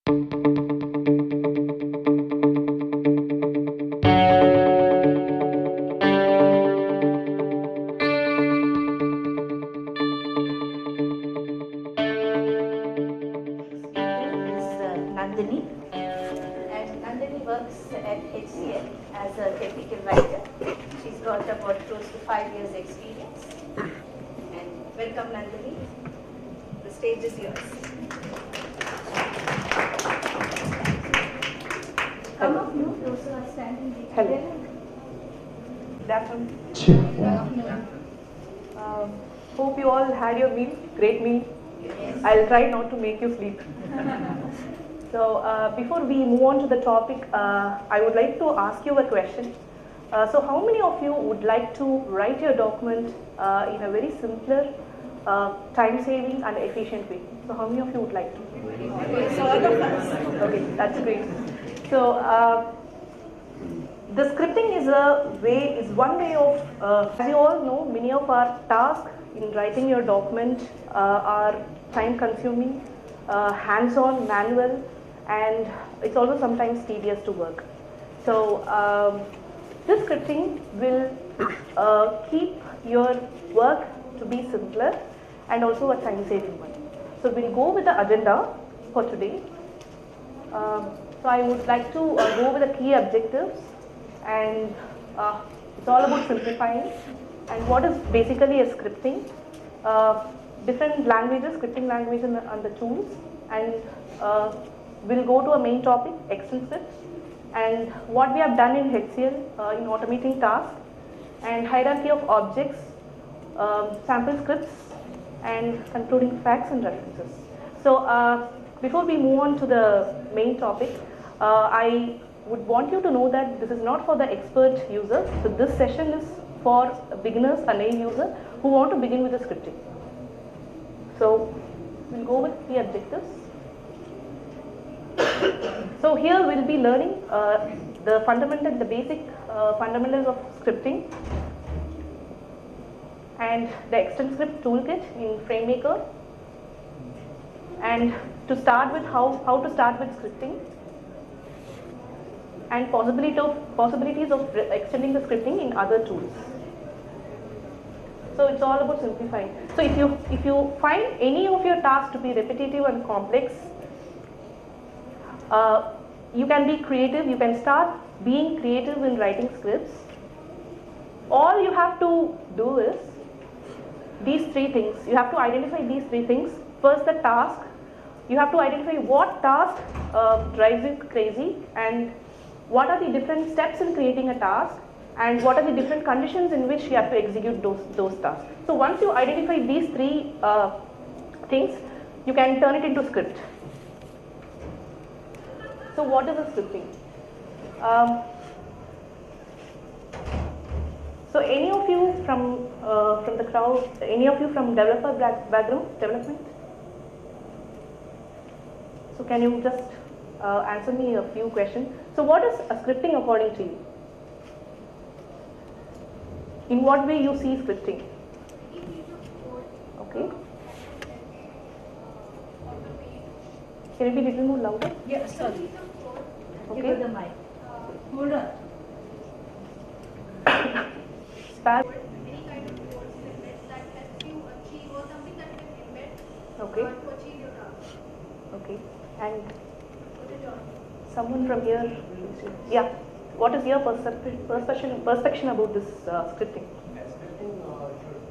Nandini, and Nandini works at HCL as a technical writer. She's got about close to 5 years experience. And welcome, Nandini. The stage is yours. Come up, no, those who are standing together. Good afternoon. Hope you all had your meal, great meal. Yes. I'll try not to make you sleep. So before we move on to the topic, I would like to ask you a question. So how many of you would like to write your document in a very simpler, time-saving and efficient way? So how many of you would like to? So all of us. Okay, that's great. So the scripting is one way of, as you all know, many of our tasks in writing your document are time-consuming, hands-on, manual, and it's also sometimes tedious to work. So this scripting will keep your work to be simpler and also a time-saving one. So we'll go with the agenda for today. So I would like to go with the key objectives, and it's all about simplifying and what is basically a scripting, different languages, scripting languages and the tools, and we'll go to a main topic, ExtendScript, and what we have done in HCL in automating tasks, and hierarchy of objects, sample scripts, and concluding facts and references. So before we move on to the main topic, I would want you to know that this is not for the expert user. So this session is for beginners and a user who want to begin with the scripting. So we'll go with the objectives. So here we'll be learning the basic fundamentals of scripting and the ExtendScript Toolkit in FrameMaker, and to start with how to start with scripting, and possibilities of extending the scripting in other tools. So it's all about simplifying. So if you find any of your tasks to be repetitive and complex, you can be creative. You can start being creative in writing scripts. All you have to do is these three things. You have to identify these three things. First, the task. You have to identify what task drives you crazy, and what are the different steps in creating a task, and what are the different conditions in which you have to execute those tasks. So once you identify these three things, you can turn it into script. So what is a scripting? So any of you from the crowd, any of you from developer background, development? So can you just answer me a few questions? So what is a scripting according to you? In what way you see scripting? Okay. Can it be a little more louder? Yeah, sorry. Okay. Give her the mic. Hold on. Spaz. Any kind of code snippet that helps you achieve, or something that you can embed Okay. to achieve your task. Okay. And Put it on. someone from here? Yeah. What is your perception about this scripting? Scripting should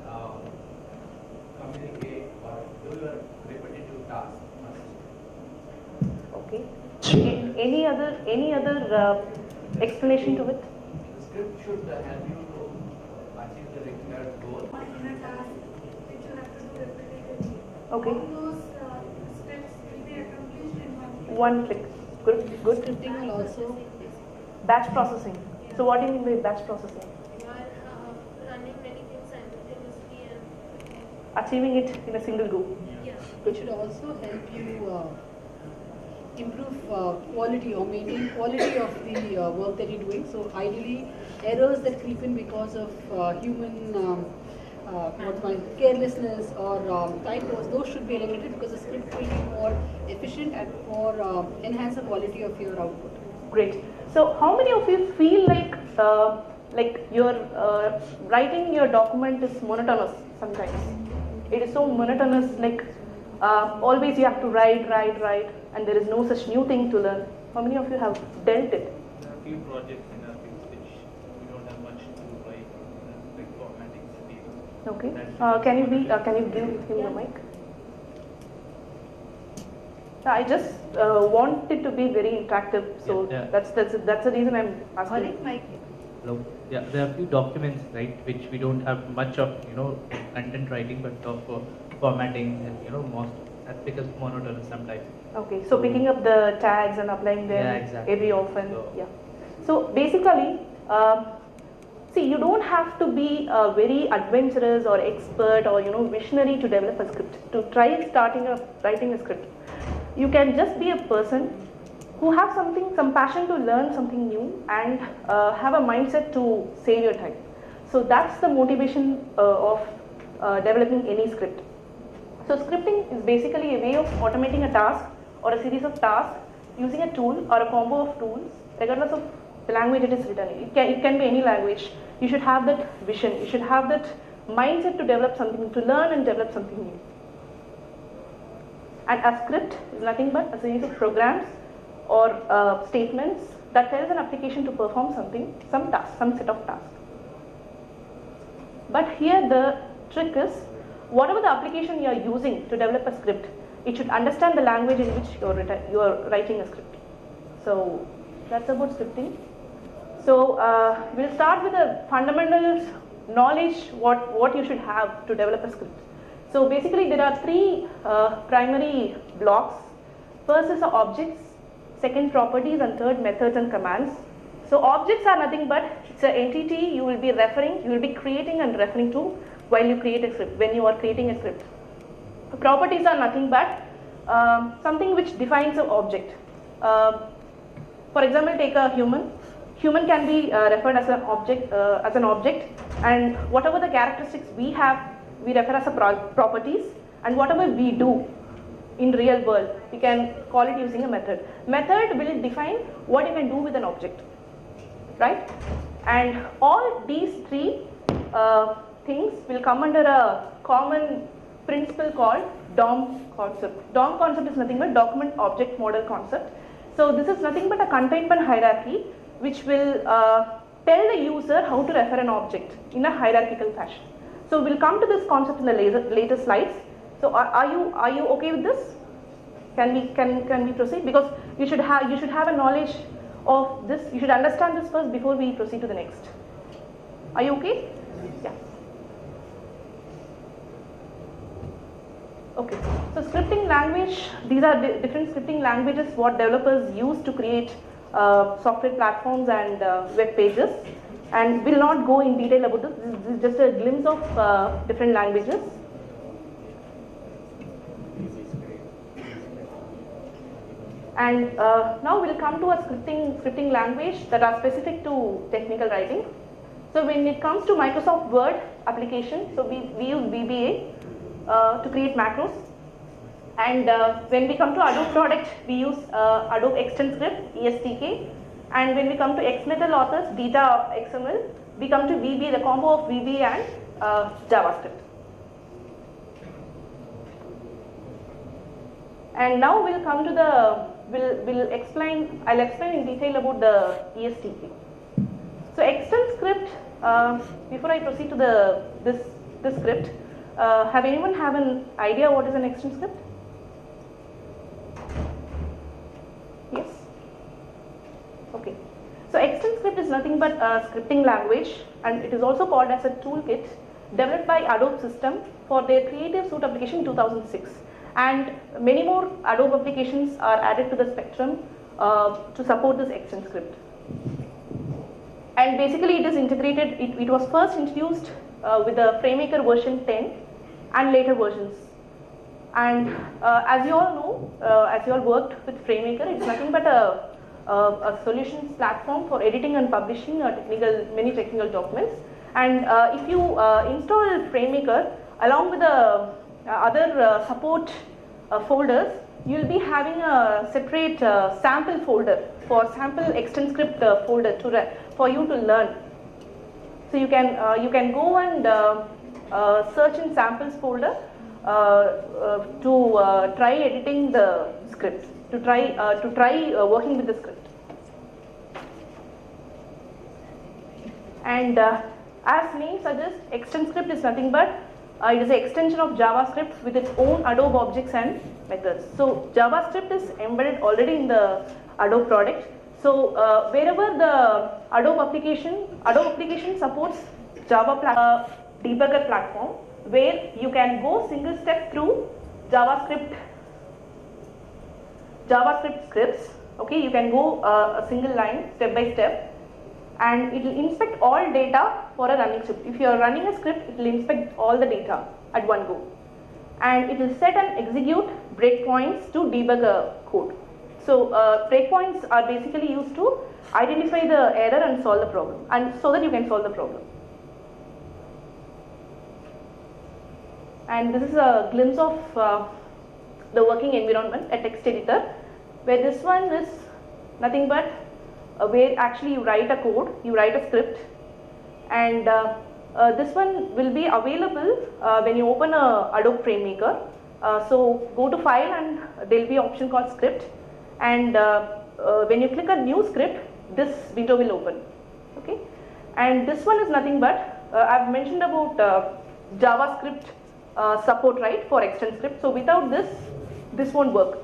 communicate or do your repetitive tasks first. Okay. Any other explanation to it? The script should help you to achieve the required goal. In a task which you have to do repetitively. Okay. All those steps will be accomplished in one One click. Good. Scripting will also Batch processing. So what do you mean by batch processing? You are running many things simultaneously and Achieving it in a single go. yeah. it should also help you improve quality or maintain quality of the work that you're doing. So ideally, errors that creep in because of human carelessness or typos, those should be eliminated because the script will be more efficient and more enhance the quality of your output. Great. So how many of you feel like your writing your document is monotonous sometimes? It is so monotonous, like always you have to write, and there is no such new thing to learn. How many of you have dealt it? There are a few projects in our things which we don't have much to write, like formatting the data. Okay. Can you give him the mic? I just want it to be very interactive, so Yeah. that's the reason I'm asking. Hello. Yeah, there are a few documents, right, which we don't have much of, content writing, but of formatting and most that becomes monotonous sometimes. Okay, so picking up the tags and applying them Yeah, exactly. every often. So- Yeah. So basically, see, you don't have to be very adventurous or expert or visionary to develop a script. To try writing a script, you can just be a person who have some passion to learn something new and have a mindset to save your time. So that's the motivation of developing any script. So scripting is basically a way of automating a task or a series of tasks using a tool or a combo of tools, regardless of the language it is written in. It can be any language. You should have that vision. You should have that mindset to develop something, to learn and develop something new. And a script is nothing but a series of programs or statements that tells an application to perform something, some task, some set of tasks. But here the trick is, whatever the application you are using to develop a script, it should understand the language in which you are writing a script. So that's about scripting. So we'll start with the fundamentals knowledge, what you should have to develop a script. So basically there are three primary blocks. First is the objects, second properties, and third methods and commands. So objects are nothing but it's an entity you will be creating and referring to while you create a script, when you are creating a script. Properties are nothing but something which defines an object. For example, take a human. Human can be referred as an object, and whatever the characteristics we have, we refer as a properties, and whatever we do in real world, we can call it using a method. Method will define what you can do with an object, right? And all these three things will come under a common principle called DOM concept. DOM concept is nothing but document object model concept. So this is nothing but a containment hierarchy which will tell the user how to refer an object in a hierarchical fashion. So we'll come to this concept in the later slides. So are you okay with this? Can we proceed? Because you should have a knowledge of this. You should understand this first before we proceed to the next. Are you okay? Yeah. Okay. So scripting language. These are different scripting languages what developers use to create software platforms and web pages. And we'll not go in detail about this. This is just a glimpse of different languages. And now we'll come to a scripting language that are specific to technical writing. So when it comes to Microsoft Word application, so we use VBA to create macros. And when we come to Adobe product, we use Adobe ExtendScript, ESTK. And when we come to XMetal authors, Data XML, we come to VBA, the combo of VBA and JavaScript. And now we'll come to I'll explain in detail about the ESTK. So ExtendScript, before I proceed to this script, have anyone have an idea what is an ExtendScript? Yes? Okay. So ExtendScript is nothing but a scripting language, and it is also called as a toolkit developed by Adobe System for their Creative Suite application in 2006. And many more Adobe applications are added to the spectrum to support this ExtendScript. And basically it is integrated, it was first introduced with the FrameMaker version 10 and later versions. And as you all know, as you all worked with FrameMaker, it's nothing but a solutions platform for editing and publishing many technical documents. And if you install FrameMaker along with the other support folders, you will be having a separate sample folder for sample ExtendScript folder for you to learn. So you can go and search in samples folder to try editing the script, to try working with the script. And as name suggests, ExtendScript is nothing but it is an extension of JavaScript with its own Adobe objects and methods. So JavaScript is embedded already in the Adobe product. So wherever the Adobe application supports Java debugger platform, where you can go single step through JavaScript scripts. Okay, you can go a single line step by step, and it will inspect all data for a running script. If you are running a script, it will inspect all the data at one go, and it will set and execute breakpoints to debug a code. So breakpoints are basically used to identify the error and solve the problem, and so that you can solve the problem. And this is a glimpse of the working environment, a text editor, where this one is nothing but where actually you write a code, you write a script, and this one will be available when you open Adobe FrameMaker. So go to File, and there will be an option called Script, and when you click a new script, this window will open. Okay, and this one is nothing but I've mentioned about JavaScript support, right, for ExtendScript. So without this won't work.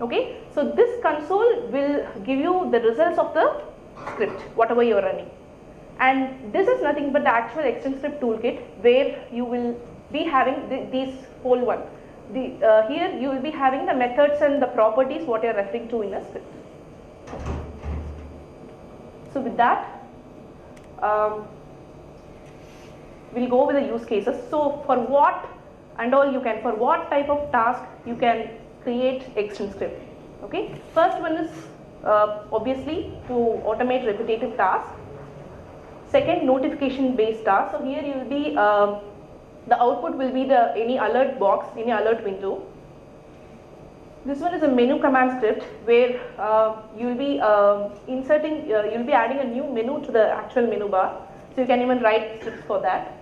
Okay, so this console will give you the results of the script, whatever you are running. And this is nothing but the actual ExtendScript Toolkit, where you will be having these whole one. Here you will be having the methods and the properties what you are referring to in a script. So with that, we'll go with the use cases. So for what and all for what type of task you can create ExtendScript. Okay, first one is obviously to automate repetitive tasks. Second, notification based tasks. So here you will be the output will be any alert box, any alert window. This one is a menu command script where you will be inserting, you will be adding a new menu to the actual menu bar. So you can even write scripts for that.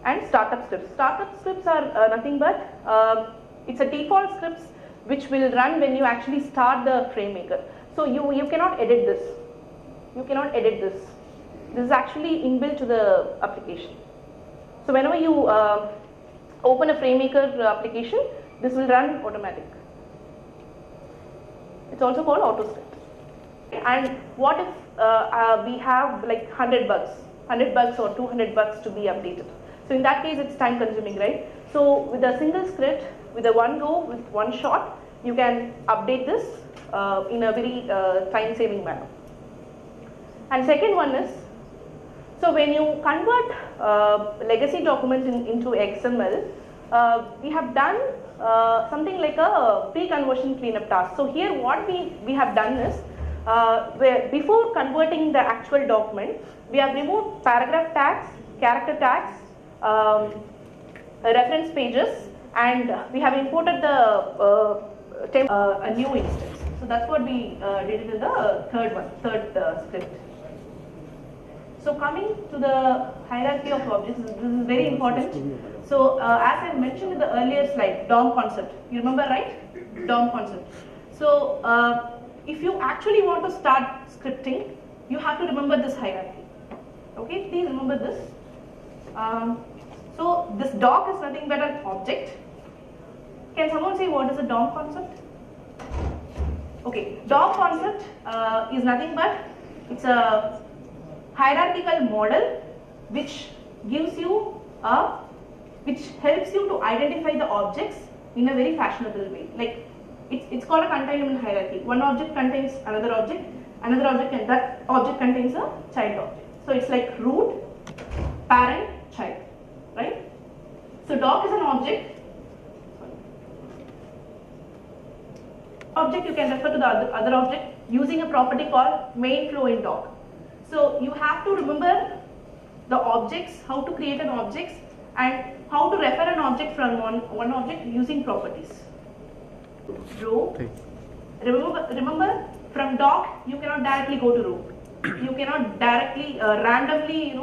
And startup scripts. Startup scripts are nothing but it's a default scripts which will run when you actually start the FrameMaker. So you cannot edit this. You cannot edit this. This is actually inbuilt to the application. So whenever you open a FrameMaker application, this will run automatic. It's also called auto script. And what if we have like 100 bugs or 200 bugs to be updated? So in that case, it's time consuming, right? So with a single script, with a one go, with one shot, you can update this in a very time saving manner. And second one is, so when you convert legacy documents into XML, we have done something like a pre-conversion cleanup task. So here what we have done is, where before converting the actual document, we have removed paragraph tags, character tags, reference pages, and we have imported the a new instance. So that's what we did it in the third script. So coming to the hierarchy of objects, this is very important. So as I mentioned in the earlier slide, DOM concept, you remember, right? DOM concept. So if you actually want to start scripting, you have to remember this hierarchy. Okay, please remember this. So this doc is nothing but an object. Can someone say what is a DOM concept? Okay, DOM concept is nothing but it's a hierarchical model which gives you which helps you to identify the objects in a very fashionable way. Like it's called a containment hierarchy. One object contains another object, and that object contains a child object. So it's like root, parent, child, right? So doc is an object. Object you can refer to the other object using a property called main flow in doc. So you have to remember the objects, how to create an object, and how to refer an object from one object using properties. Row. Remember, from doc you cannot directly go to row. You cannot directly randomly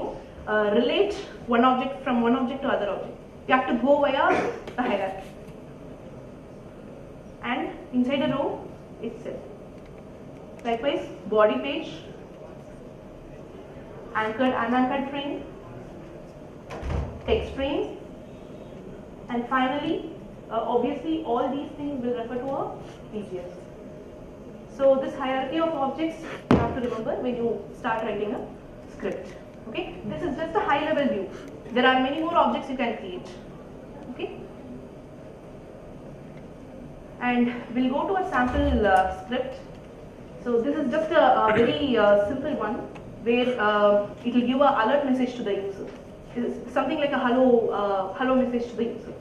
relate one object from one object to other object. You have to go via the hierarchy. And inside the row itself. Likewise, body page, anchored, unanchored frame, text frame, and finally, obviously, all these things will refer to a PGS. So this hierarchy of objects you have to remember when you start writing a script. Okay, this is just a high-level view. There are many more objects you can create. Okay, and we'll go to a sample script. So this is just a very simple one where it will give a alert message to the user. It's something like a hello message to the user.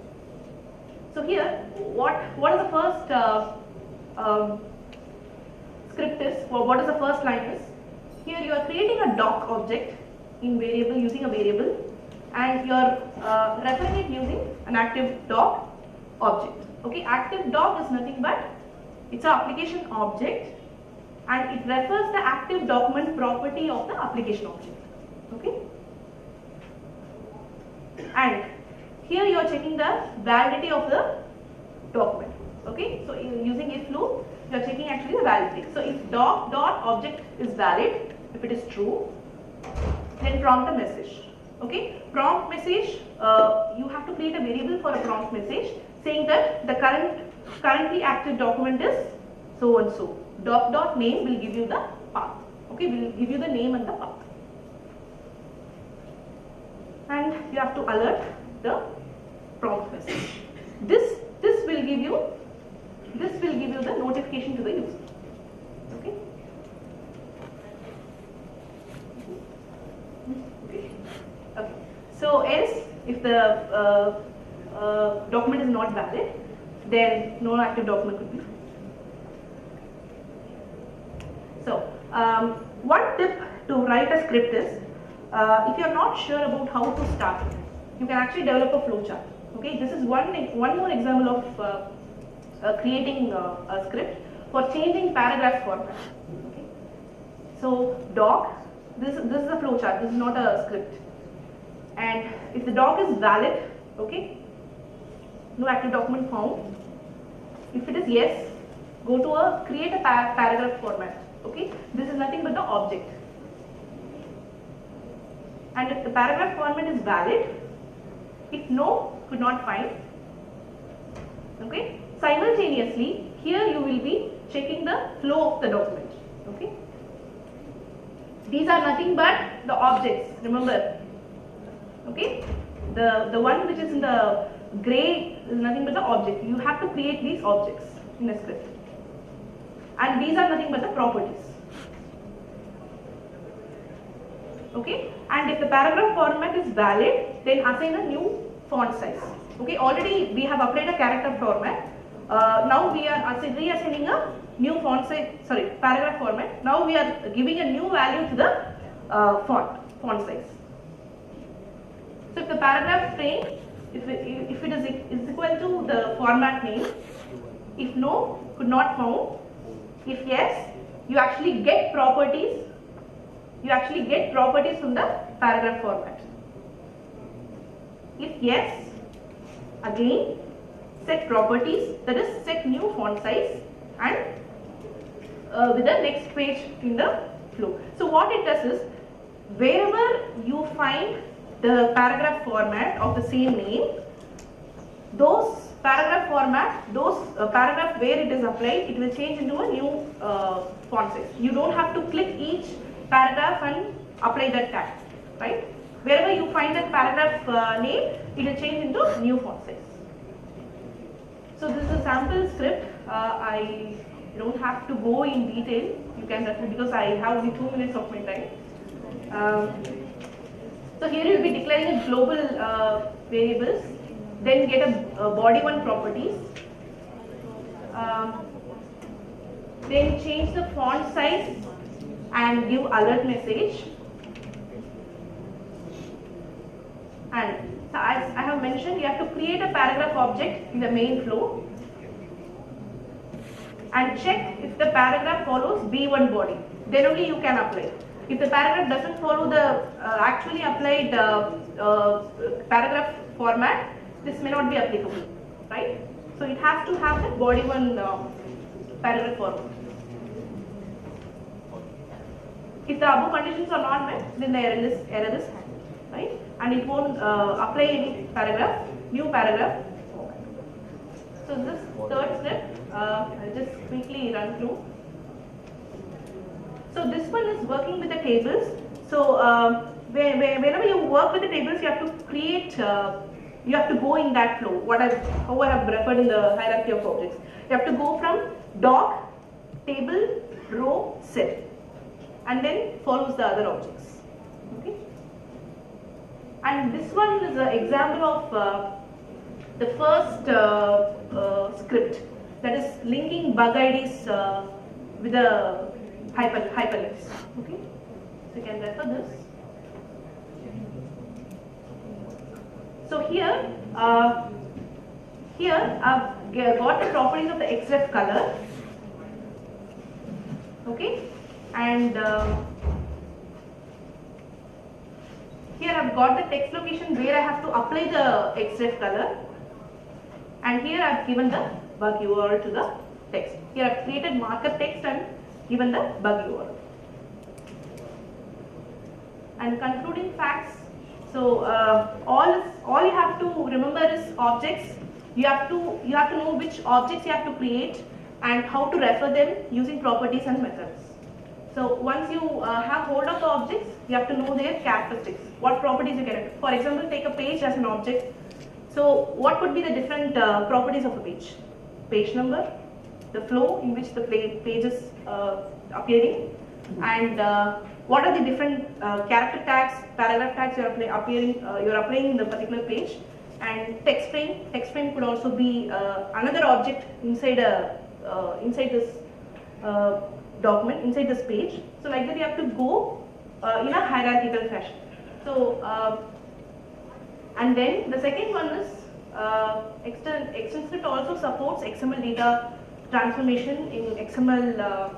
So here, what is the first script is, or what is the first line is? Here you are creating a doc object in variable using a variable, and you are referring it using an active doc object. Okay, active doc is nothing but it's an application object, and it refers the active document property of the application object. Okay, and here you are checking the validity of the document. Okay, so using if loop, you are checking actually the validity. So if doc dot object is valid, if it is true, then prompt a message. Okay, prompt message, you have to create a variable for a prompt message saying that the currently active document is so and so. Doc dot name will give you the path. Okay, will give you the name and the path. And you have to alert the prompt message. This will give you the notification to the user. Okay. Okay. So else, if the document is not valid, then no active document could be. So one tip to write a script is, if you are not sure about how to start it, you can actually develop a flowchart. Okay, this is one more example of creating a script for changing paragraph format. Okay, so doc, this is a flowchart. This is not a script. And if the doc is valid, okay, no active document found. If it is yes, go to create a paragraph format. Okay, this is nothing but the object. And if the paragraph format is valid, if no, could not find. Okay, simultaneously here you will be checking the flow of the document. Okay, these are nothing but the objects. Remember. Okay, the one which is in the gray is nothing but the object. You have to create these objects in a script, and these are nothing but the properties. Okay, and if the paragraph format is valid, then assign a new font size. Okay, already we have applied a character format. Now we are reassigning a new font size. Sorry, paragraph format. Now we are giving a new value to the font size. So if the paragraph frame, if it is equal to the format name, if no, could not found. If yes, you actually get properties. You actually get properties from the paragraph format. If yes, again set properties, that is set new font size, and with the next page in the flow. So what it does is, wherever you find the paragraph format of the same name, those paragraph where it is applied, it will change into a new font size. You don't have to click each paragraph and apply that tag, right? Wherever you find that paragraph name, it will change into new font size. So this is a sample script. I don't have to go in detail. You can definitely, because I have only 2 minutes of my time. So here you will be declaring a global variables, then get a body one properties, then change the font size and give alert message, And so as I have mentioned, you have to create a paragraph object in the main flow and check if the paragraph follows B1 body. Then only you can apply. If the paragraph doesn't follow the actually applied paragraph format, this may not be applicable, right? So it has to have the body 1 paragraph format. If the above conditions are not met, then the error is handled, right? And it won't apply any paragraph, new paragraph. So this third step, I'll just quickly run through. So this one is working with the tables. So whenever you work with the tables, you have to create, you have to go in that flow. How I have referred in the hierarchy of objects. You have to go from doc, table, row, cell, and then follows the other objects. Okay. And this one is an example of the first script, that is linking bug IDs with the hyperlinks. Okay, so you can refer this. So here, I've got the properties of the XREF color. Okay, and here I've got the text location where I have to apply the XREF color, and here I've given the bug URL to the text. Here I've created marker text and given the bug URL. And concluding facts. So all you have to remember is objects. You have to know which objects you have to create and how to refer them using properties and methods. So once you have hold of the objects, you have to know their characteristics. What properties you can. For example, take a page as an object. So what could be the different properties of a page? Page number, the flow in which the page is appearing, and what are the different character tags, paragraph tags you are applying in the particular page, and text frame. Text frame could also be another object inside this document, inside this page. So like that you have to go in a hierarchical fashion. So and then the second one is ExtendScript also supports XML data transformation in XML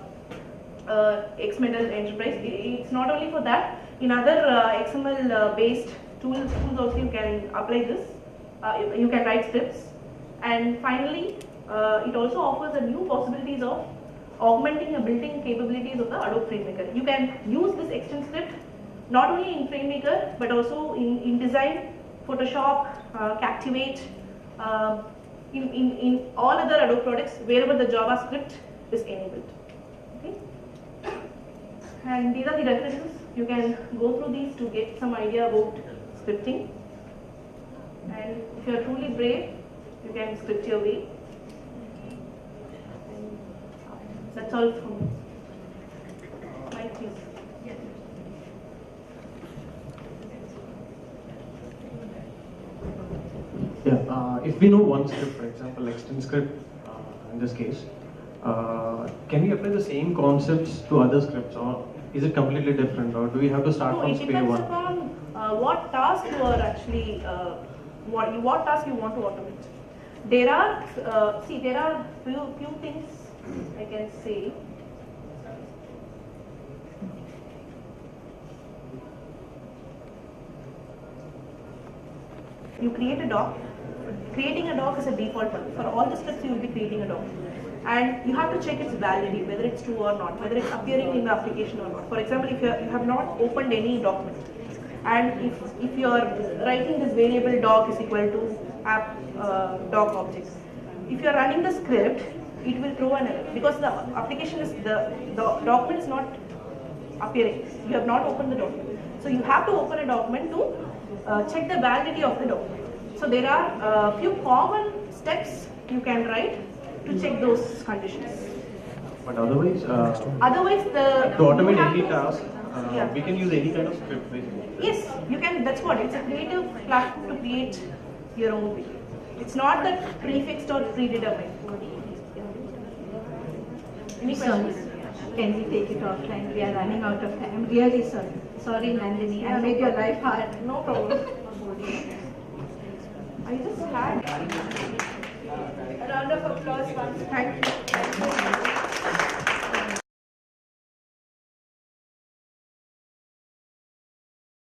XML Enterprise. It's not only for that. In other XML based tools also you can apply this. You can write scripts. And finally, it also offers a new possibilities of augmenting the built-in capabilities of the Adobe FrameMaker. You can use this ExtendScript not only in FrameMaker but also in Design, Photoshop, Captivate, in all other Adobe products wherever the JavaScript is enabled. Okay? And these are the references. You can go through these to get some idea about scripting. And if you are truly brave, you can script your way. That's all from me. Mike, please. Yeah, if we know one script, for example, ExtendScript in this case, can we apply the same concepts to other scripts, or is it completely different, or do we have to start from square one? It depends upon what task you are actually, what task you want to automate. There are, there are few things I can say. You create a doc. Creating a doc is a default one. For all the steps you will be creating a doc. And you have to check its validity, whether it's true or not, whether it's appearing in the application or not. For example, if you have not opened any document, and if you are writing this variable doc is equal to app doc objects, if you are running the script, it will throw an error because the application is the document is not appearing. You have not opened the document. So you have to open a document to check the validity of the document. So there are a few common steps you can write to check those conditions. But otherwise, to automate any task, we can use any kind of script basically. Yes, you can. That's what it's a creative platform to create your own way. It's not that prefixed or predetermined. Any questions? Can we take it offline? We are running out of time. I'm really sorry. Sorry, Nandini. I made your life hard. No problem. I just had a round of applause once. Thank you.